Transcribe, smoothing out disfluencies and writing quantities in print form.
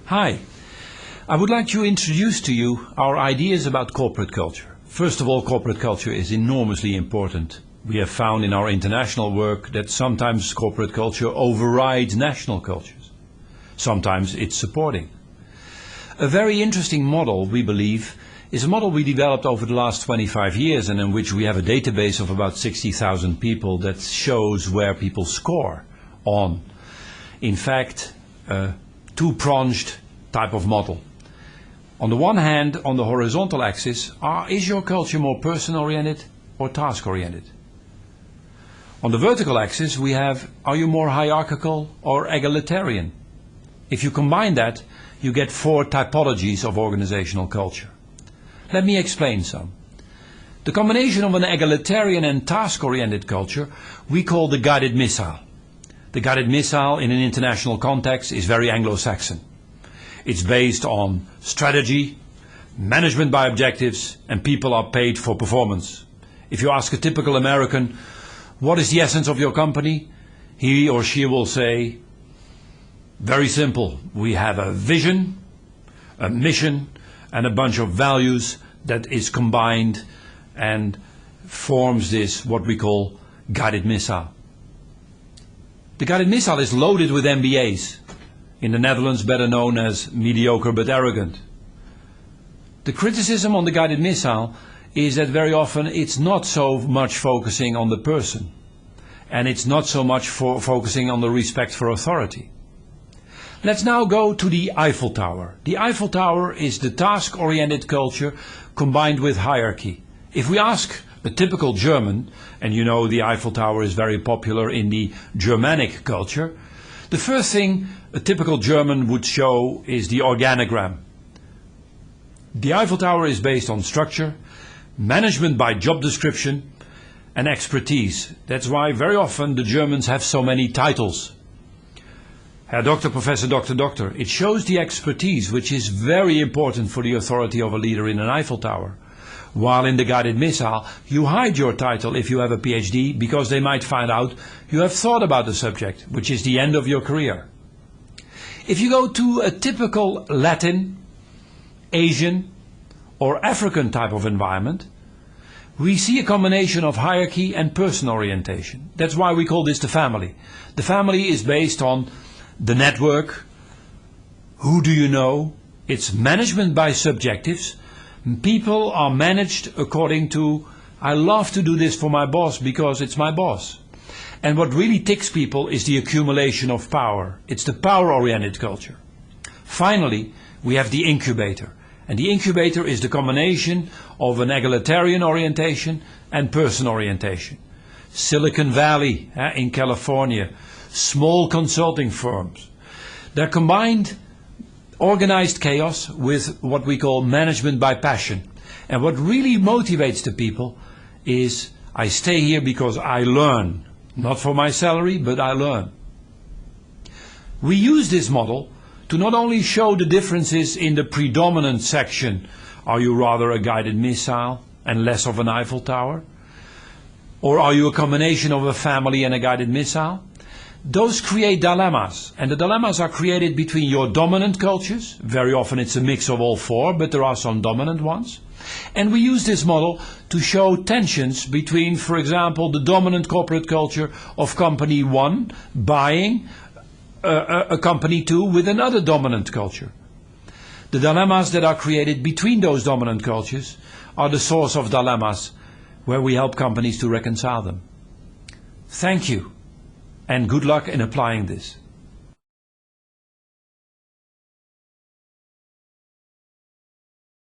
Hi, I would like to introduce to you our ideas about corporate culture. First of all, corporate culture is enormously important. We have found in our international work that sometimes corporate culture overrides national cultures. Sometimes it's supporting. A very interesting model, we believe, is a model we developed over the last 25 years and in which we have a database of about 60,000 people that shows where people score on, in fact, a two-pronged type of model. On the one hand, on the horizontal axis, is your culture more person-oriented or task-oriented? On the vertical axis, we have, are you more hierarchical or egalitarian? If you combine that, you get four typologies of organizational culture. Let me explain some. The combination of an egalitarian and task-oriented culture we call the guided missile. The guided missile in an international context is very Anglo-Saxon. It's based on strategy, management by objectives, and people are paid for performance. If you ask a typical American, what is the essence of your company? He or she will say, very simple, we have a vision, a mission, and a bunch of values that is combined and forms this, what we call, guided missile. The guided missile is loaded with MBAs, in the Netherlands better known as mediocre but arrogant. The criticism on the guided missile is that very often it's not so much focusing on the person, and it's not so much focusing on the respect for authority. Let's now go to the Eiffel Tower. The Eiffel Tower is the task-oriented culture combined with hierarchy. If we ask a typical German, and you know the Eiffel Tower is very popular in the Germanic culture, the first thing a typical German would show is the organogram. The Eiffel Tower is based on structure, management by job description, and expertise. That's why very often the Germans have so many titles. Herr Doctor, Professor, Doctor, Doctor. It shows the expertise, which is very important for the authority of a leader in an Eiffel Tower. While in the guided missile, you hide your title if you have a PhD, because they might find out you have thought about the subject, which is the end of your career. If you go to a typical Latin, Asian, or African type of environment, we see a combination of hierarchy and person orientation. That's why we call this the family. The family is based on the network, who do you know, it's management by subjectives. People are managed according to, I love to do this for my boss because it's my boss. And what really ticks people is the accumulation of power. It's the power-oriented culture. Finally, we have the incubator. And the incubator is the combination of an egalitarian orientation and person orientation. Silicon Valley in California, small consulting firms. They're combined organized chaos with what we call management by passion. And what really motivates the people is, I stay here because I learn. Not for my salary, but I learn. We use this model to not only show the differences in the predominant section, are you rather a guided missile and less of an Eiffel Tower? Or are you a combination of a family and a guided missile? Those create dilemmas, and the dilemmas are created between your dominant cultures. Very often it's a mix of all four, but there are some dominant ones. And we use this model to show tensions between, for example, the dominant corporate culture of company 1 buying a company 2 with another dominant culture. The dilemmas that are created between those dominant cultures are the source of dilemmas where we help companies to reconcile them. Thank you. And good luck in applying this.